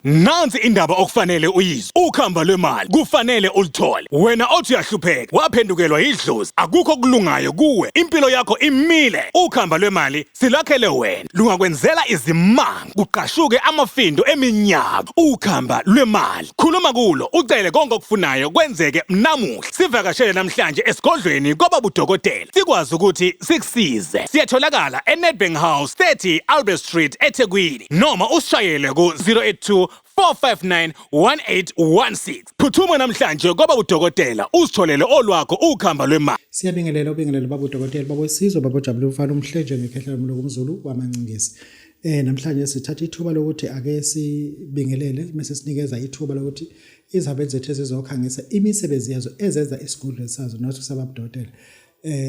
Nansi indaba okufanele uyizwe. Ukhamba lwemali kufanele ulithole. Wena othi uyahlupheka, waphendukelwa idlozi, akukho kulungayo kuwe. Impilo yakho imile. Ukhamba lwemali silakhele wena. Lungakwenzela izimanga, kuqashuke amafindo eminyaka. Ukhamba lwemali. Khuluma kulo, ucele konke okufunayo kwenzeke namuhla. Sivakashele namhlanje esigodlweni kwababudokotela. Sikwazi ukuthi sikusize. Siyatholakala eNedbank House 30 Albert Street eThekwini noma usishayele ku 082 459 1816. Phuthuma namhlanje kwababudokotela usitholele olwakho ukhamba lwemali. Siyabingelela baba udokotela baba wesizwe baba Jabule Mfana umhlenje ngekhehlelo lokumzulu wamancingisi. Namhlanje sithatha ithuba lokuthi ake sibingelele bese sinikeza ithuba lokuthi izabe zethu ezizokhangisa imisebenzi yazo ezenza isigudlo sazo nathi sababudokotela.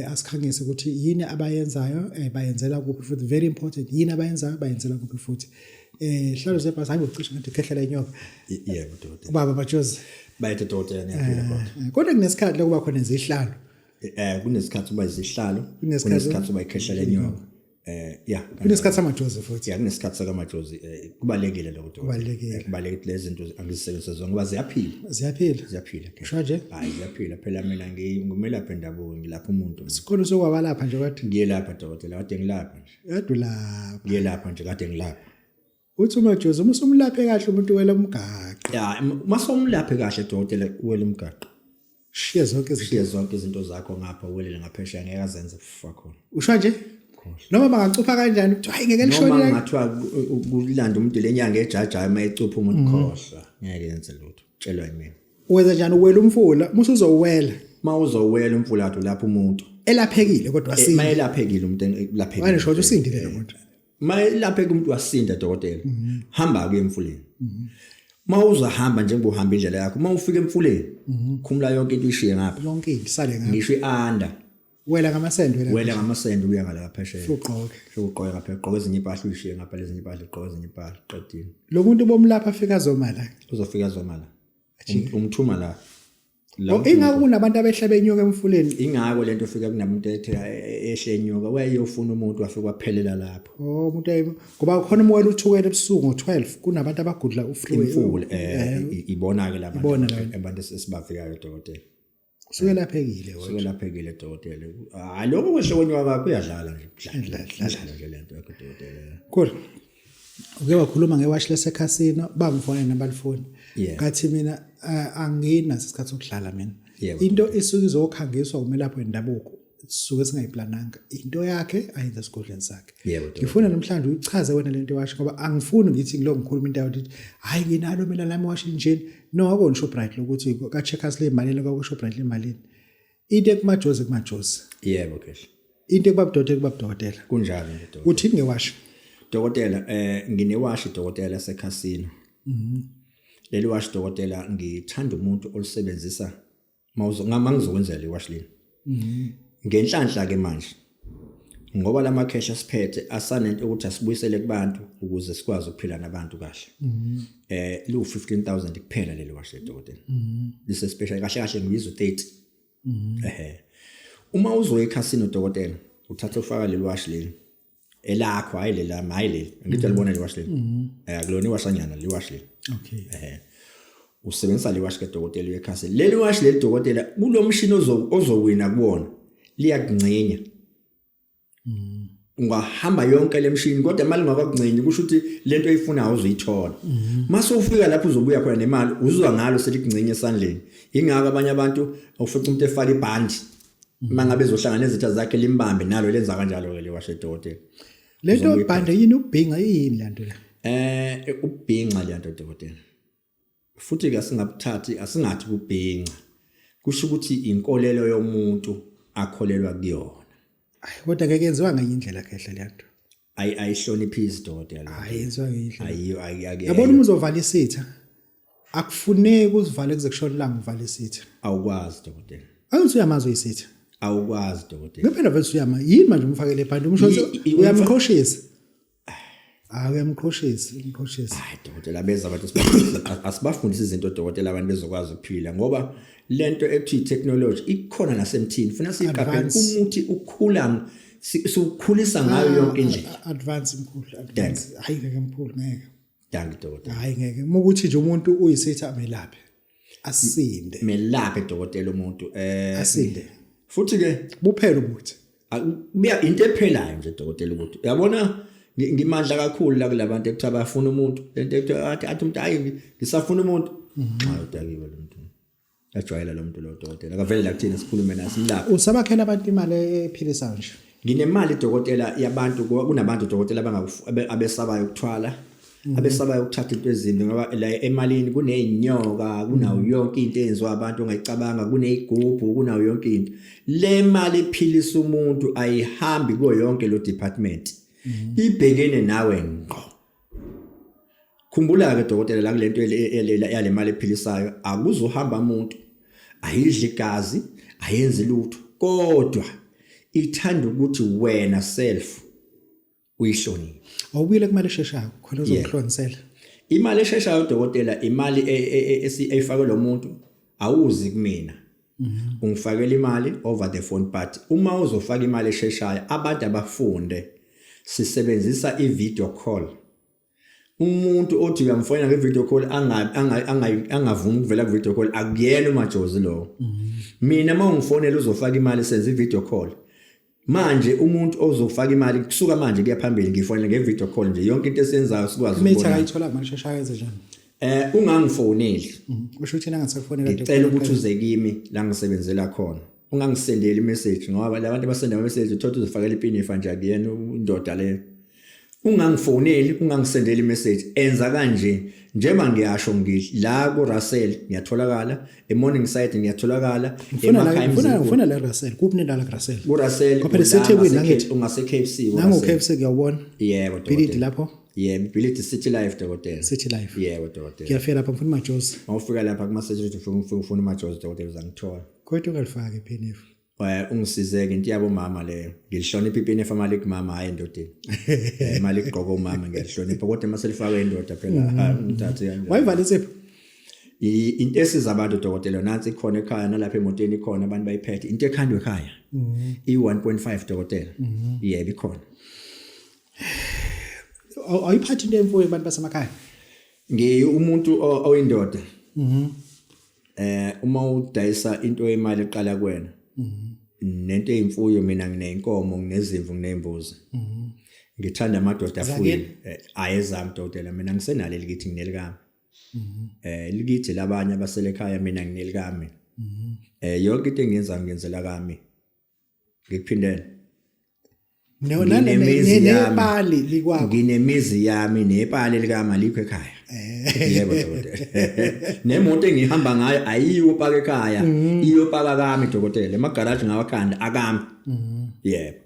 Asikhangise ukuthi yini abayenzayo bayenzela kuphi futhi very important yini abayenzayo bayenzela kuphi futhi. Hlalo zebhasi hayi ucishe ngathi khehlela inyoka. Yebo dokotela. Baba Majozi bayethe dokotela ngiyaphila kodwa. Kodwa kunesikhathi lokuba khona izihlalo. Kunesikhathi uba izihlalo, Kunesikhathi kunesikhathi uba ikhehlela inyoka. Kunesikhathi samajozi futhi. Kunesikhathi sakamajozi kubalekile lokho Kubalekile. Kubalekile lezi zinto angizisebenzisa zonke ngoba ziyaphila. Ziyaphila. Ke. Sho nje? Hayi ziyaphila phela mina ngimelapha endabuko ngilapha umuntu. Sikhona sokwabalapha nje kwathi Ngiyelapha dokotela kade ngilapha nje. yadula. Ngiyelapha nje kade ngilapha. Uthi uMajozi umsumlaphe kahle umuntu wela umgaqa. Masomlaphe kahle dokotela uwela umgaqo. Shiya zonke izinto. Shiya zonke izinto zakho ngapha uwelele ngaphesheya ngeke azenze fufa khona. Usho nje? Noma bangacupha kanjani ukuthi hayi ngeke lishone noma la. ngathiwa kulanda umuntu lenyanga ejajayo mayecupha umuntu khohla ngeke yenze lutho tshelwa yimina. Wenza njani uwela umfula musu uzowela. Mawuzowela umfula athu lapha umuntu Elaphekile kodwa asindi. mayelaphekile umuntu elaphekile. Wena sho usindile lo muntu. Mayelapheke umuntu wasinda dokotela. Hamba ke emfuleni. Mawuzahamba njengoba uhamba indlela yakho mawufika emfuleni khumula yonke into ishiye ngapha. Yonke isale ngapha. Ngisho ianda Wela ngamasende wela. wela ngamasende uya ngala phesheya. Uqoke. Uqoke ngapha uqoke ezinye impahla uyishiye ngapha lezi impahla uqoke ezinye impahla qedile. Lo muntu bomlapha afika azomala. Uzofika zomala. Umthuma la. Ingakho kunabantu abehlaba enyoka emfuleni. Ingako lento ufika kunamuntu ethe ehle enyoka wayeyofuna umuntu wafika waphelela lapho. Umuntu ayi ngoba khona umwela uthukela ebusuku ngo12 kunabantu abagudla uflu. Imfula ibona ke abantu esibafikayo dokotela. Sukelaphekile wena. Sukelaphekile dokotela. Hayi lokho kwesho kwenyoka kwakho uyadlala nje. Dlala nje lento yakho dokotela. Cool. Uke wakhuluma ngewash lesekhasino bangifona nabalifoni. Ngathi mina anginaso isikhathi sokudlala mina. Into esuke izokhangiswa umelaphi wendabuko sisuke singayiplananga. Into yakhe ayenza esigodleni sakhe. Ngifuna namhlanje uyichaze wena lento washo ngoba angifuni ngithi ngilo ngikhuluma into ukuthi hayi nginalo mina lami washo njeni. No akona Shoprite lokuthi ka checkers le imali lokho Shoprite le imali. Into ekumajozi. Yebo kahle. Into ekubabudokotela. Kunjalo dokotela. Uthini ngewasho? Dokotela nginewashi dokotela esekhasino. Leli washi dokotela ngithanda umuntu olisebenzisa mangizokwenzela iwashi leni. Ngenhlanhla ke manje ngoba lama cash asiphethe asanento ukuthi asibuyisele kubantu ukuze sikwazi ukuphila nabantu kahle. Lu 15,000 kuphela leli washi dokotela. Lise special kahle ngiyizwe 30. Uma uzoya ekhasino dokotela uthatha ufaka leli washi leli elakho hayi lela mayile ngithi libona le washi leli akulona iwashanyana le washi leli. Okay. Usebenzisa le washi ke dokotela ekhasini leli washi leli dokotela kulomshini ozowina kuwona liyakungcinya. Ungahamba yonke lemshini kodwa imali ngakugcinya kusho ukuthi lento oyifunayo uzoyithola. Mase ufika lapho uzobuya khona nemali uzwa ngalo selikugcinya esandleni. Ingaka abanye abantu ufica umuntu efaka ibhandi mangabe ezohlangana nezitha zakhe limbambe nalo lenza kanjalo ke le washi dokotela. Lento ibhande yini ubhinga yini lento la? Ubhinga lento dokotela. Futhi ke singabuthathi asingathi kubhinga. Kusho ukuthi inkolelo yomuntu akholelwa kuyona. Hayi kodwa ngeke yenziwa ngenye indlela kahle lento. Ayihloniphisi dokotela. Ayenziwa ngenye indlela. Ayiyo. Yabona uma uzovala isitha akufuneki uzivale kuze kushona ilanga uvala isitha. Awukwazi dokotela. Awuthi uyamazi isitha. Awukwazi dokotela. Ngempela vele uyama yini manje umfakele ibhande umshonzo uyamqhoshisa. Uyamqhoshisa. Hayi dokotela beza abantu asibafundisa izinto dokotela abantu bezokwazi ukuphila ngoba lento ethi technology ikhona nasemthini funa siqaphele umuthi ukhula sikukhulisa ngayo yonke nje. Advance mkhulu advance hayi ngeke mkhulu ngeke. Danke dokotela. Hayi ngeke. Ukuthi nje umuntu uyisitha amelaphe. Asinde. Melaphe dokotela umuntu Asinde. futhi ke Buphela ubuthi. Kuya into ephelayo nje dokotela ukuthi uyabona ngimandla kakhulu la kulabantu ekuthi abafuna umuntu lento athi umuntu hayi ngisafuna umuntu xa udakiwe lo muntu ajwayela lo muntu lo dokotela akavele la kuthina sikhulume naye simlapha Usabakhela abantu imali ephilisayo nje. nginemali dokotela yabantu kunabantu dokotela abesabayo ukuthwala abesabayo ukuthatha into ezimbi ngoba la emalini kuneyinyoka kunawo yonke into eyenziwa abantu ongayicabanga kuneyigubhu kunawo yonke into le mali ephilisa umuntu ayihambi kuyo yonke lo department ibhekene nawe ngqo khumbula ke dokotela la kulento yale mali ephilisayo akuzuhamba umuntu ayidli igazi ayenzi lutho kodwa ithanda ukuthi wena self uyihlonile Awubuyele kumali esheshayo khona uzokuhlonisela. Imali esheshayo dokotela imali eyifake lo muntu awuzi kumina ungifakela imali over the phone but uma uzofaka imali esheshayo abantu abafunde sisebenzisa i-video call umuntu othi uyamfonela nge-video call angavumi ukuvela ku-video call akuyena umajozi lo mina uma ungifonela uzofaka imali senze i-video call manje umuntu ozofaka imali kusuka manje kuya phambili ngifonela nge-video call nje yonke into esiyenzayo sikwazi Imitha ayithola manje sheshayo njani? Ungangifoneli Usho ukuthi nangasakufonela ngicela ukuthi uze kimi la ngisebenzela khona ungangisendeli i-message ngoba labantu abasenda ama-message uthola uzofakela ipinifa nje akuyena indoda leyo ungangifoneli ungangisendeli i-message enza kanje njengoba ngiyasho ngithi la ku Russell ngiyatholakala eMorningside ngiyatholakala ufuna la Russell kuphi nendala Russell ku Russell Phela seThekwini nangithi ungase KFC nangu KFC ngiyawubona yebo Bilidi lapho Bilidi City Life dokotela City Life yebo dokotela ngiyafika lapha ngifuna majozi mawufika lapha kuma security ufuna majozi dokotela uzangithola kodwa ungalifaki iPNF ungisizeke into yabo mama leyo ngilihlonipha iPNF mali kumama hayi endodeni imali igqoko umama ngiyalihlonipha kodwa maselifaka indoda phela umthathe kanjani wayivale sephi into esiza abantu dokotela nansi khona ekhaya nalapha emotweni ikhona abantu bayiphethe into ekhandwe ekhaya i1.5 dokotela yebo ikhona awuyiphathi into emfuyo abantu basemakhaya umuntu oyindoda uma udayisa into yemali eqala kuwena nento eyimfuyo mina nginenkomo nginezimvu nginembuzi ngithanda amadoda afuyile ayezami dokotela mina ngisenalo elikithi nginelikami likithi labanye abasele ekhaya mina nginelikami yonke into engiyenza ngiyenzela kami ngikuphindela nebali likwakho nginemizi yami nebali likama likho ekhaya yebo dokotela nemoto engihamba ngayo ayiyo paka ekhaya iyo paka kami dokotela emagarage ngawakhanda akami yebo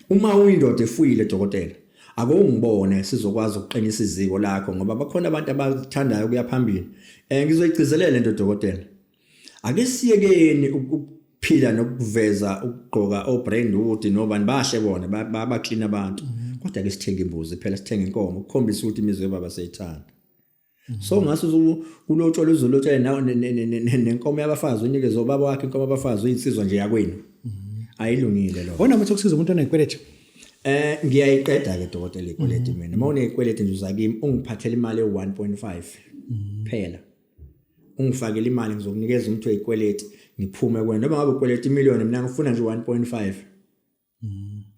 uma uyindoda efuyile dokotela ake ungibone sizokwazi ukuqinisa iziko lakho ngoba bakhona abantu abathandayo kuya phambili ngizoyigcizelela into dokotela ake siyekeni ukuphila nokuveza ukugqoka obrandwood nobani bahle bona baba clean abantu kodwa ke sithenga imbuzi phela sithenga inkomo ukukhombisa ukuthi imizwe baba seyithanda so ngaso ulotshola uzolotsha nawo nenkomo yabafazi unikeze obaba wakhe inkomo abafazi uyinsizwa nje yakwenu ayilungile lo wona manje ukusiza umuntu onekwelete ngiyayiqeda ke dokotela ikweleti mina uma unekweleti nje uza kimi ungiphathele imali e1.5 phela ungifakele imali ngizokunikeza umuntu oyikweleti ngiphume kwena noma ngabe ukweleta imiliyoni mina ngifuna nje 1.5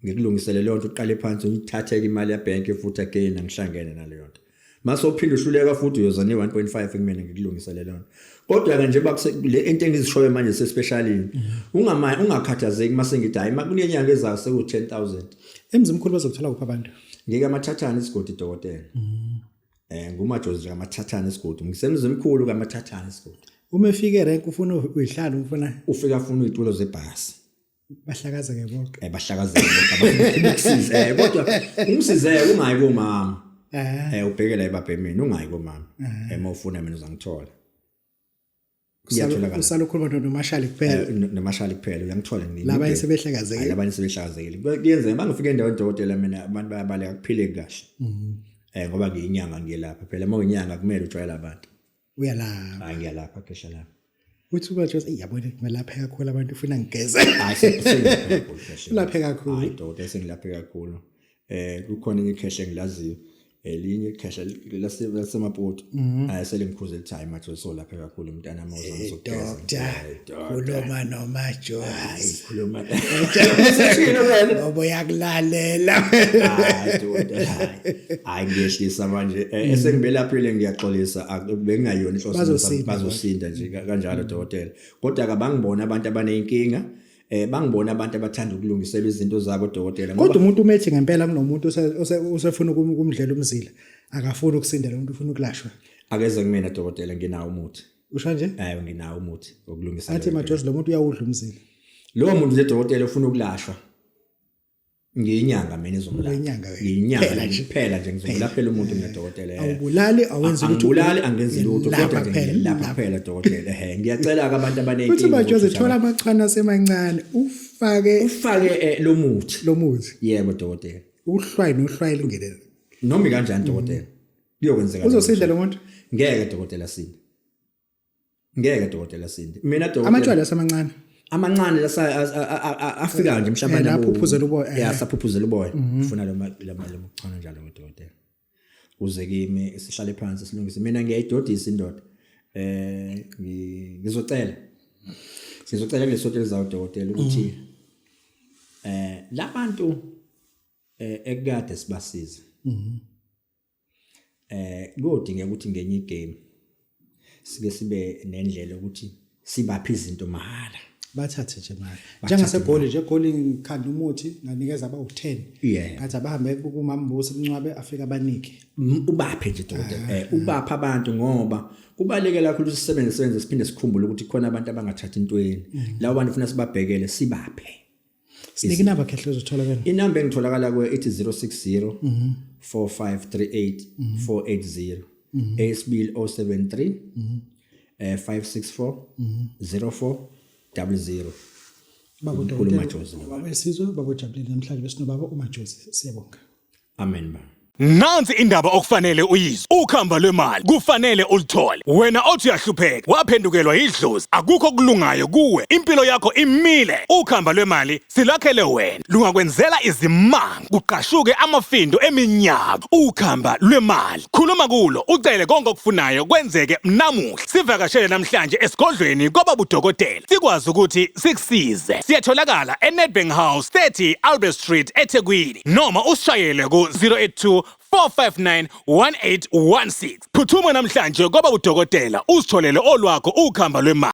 ngikulungisele leyo nto uqale phansi uyithatheke imali yabank futhi again ngihlangene naleyo nto mase uphinde uhluleka futhi uyoza ne 1.5 kumina ngikulungisele leyo nto kodwa ke nje le into engizishoyo manje sespecially ungakhathazeki mase ngithi hayi kunenyanga ezayo seku 10000 emzimkhulu bazokuthola kuphi abantu ngike amathathana isigodi dokotela ngumajozi kamathathana isigodi ngisemzimkhulu kamathathana isigodi uma efike rank ufuna uyihlala ufika afuna uyitulo zebhasi bahlakaza ke bonke bahlakazeke abakusiza kodwa umsizeke ungayi komama ubhekela ebabhemini ungayi komama ufuna mina uzangithola kuyatholakala usalokhuluma nomashali kuphela nomashali kuphela uyangithola ngini laba sebehlakazekile labanye sebehlakazekile kuyenza mangifike endaweni dokotela mina abantu bayabaleka kuphile kahle ngoba ngiyinyanga ngiyelapha phela uma uyinyanga kumele ujwayele abantu uyalapha ngiyalapha phesha lapha uthi uba just yabona ngimelapha kakhulu abantu ufuna ngigeze ulaphe kakhulu hayi dokotela sengilaphe kakhulu kukhona ikhehle engilaziyo elinye ikhesha lasemapoto selengikhuze time manje so lapha kakhulu umntana amawuza ngizogeza Doctor khuluma nomajosi hayi khuluma ngoba yakulalela hayi ngiyehlisa manje esengibelaphile ngiyaxolisa bengayona inhloso bazosinda nje kanjalo dokotela kodwa kabangibona abantu abaneyinkinga bangibona abantu abathanda ukulungisela izinto zabo dokotela kodwa umuntu umethi ngempela kunomuntu usefuna ukumdlela umzila akafuni ukusindela umuntu ufuna ukulashwa akeze kumina dokotela nginawo umuthi usho nje hayi nginawo umuthi wokulungisela athi majosi lo muntu uyawudla umzila lo muntu le dokotela ufuna ukulashwa ngiyinyanga mina izomlapha ngiyinyanga kuphela nje ngizomlaphela umuntu ngedokotela awubulali awenzi lutho awubulali angenzi lutho kodwa nje lapha kuphela dokotela ngiyacela ke abantu abanenkinga uthi majosi thola amachwana asemancane ufake lo muthi yebo dokotela uhlwayi nohlwayi lingenele noma kanjani dokotela kuyokwenzeka uzosinda lo muntu ngeke dokotela sinde mina dokotela amachwana asemancane amancane afika nje mhlawumbe lapho uphuphuzela uboya saphuphuzela uboya ufuna lo machwana njalo dokotela uze kimi sihlale phansi silungise mina ngiyayidodisa indoda ngizocela kulesotela zawo dokotela ukuthi labantu ekade sibasiza kodinga ukuthi ngenye igame sibe nendlela ukuthi sibaphe izinto mahala bathathe nje manje njengasegoli nje egoli ngikhanda umuthi nganikeza abawu10 ngathi abahambe kumambusi kuncwabe afika abanike ubaphe nje dokotela ubapha abantu ngoba kubaleke kakhulu sisebenze siphinde sikhumbule ukuthi khona abantu abangathathi intweni labo bantu ufuna sibabhekele sibaphe sinike inamba khehle uzothola kana inamba engitholakala ku ithi 060 4538 480 ASBL 073 564 0400 babo Majosi babesizwe babo Jabulile namhlanje besinobaba uMajosi siyabonga amen ba Nansi indaba okufanele uyizwe. Ukhamba lwemali kufanele ulithole. Wena othi uyahlupheka, waphendukelwa idlozi, akukho kulungayo kuwe. Impilo yakho imile. Ukhamba lwemali silakhele wena. Lungakwenzela izimanga, kuqashuke amafindo eminyaka. Ukhamba lwemali. Khuluma kulo, ucele konke okufunayo kwenzeke namuhla. Sivakashele namhlanje esigodlweni kwababa udokotela. Sikwazi ukuthi sikusize. Siyatholakala eNedbank House 30 Albert Street eThekwini noma usishayele ku 082 459 1816. Phuthuma namhlanje kwaba udokotela usitholele olwakho ukhamba lwemali.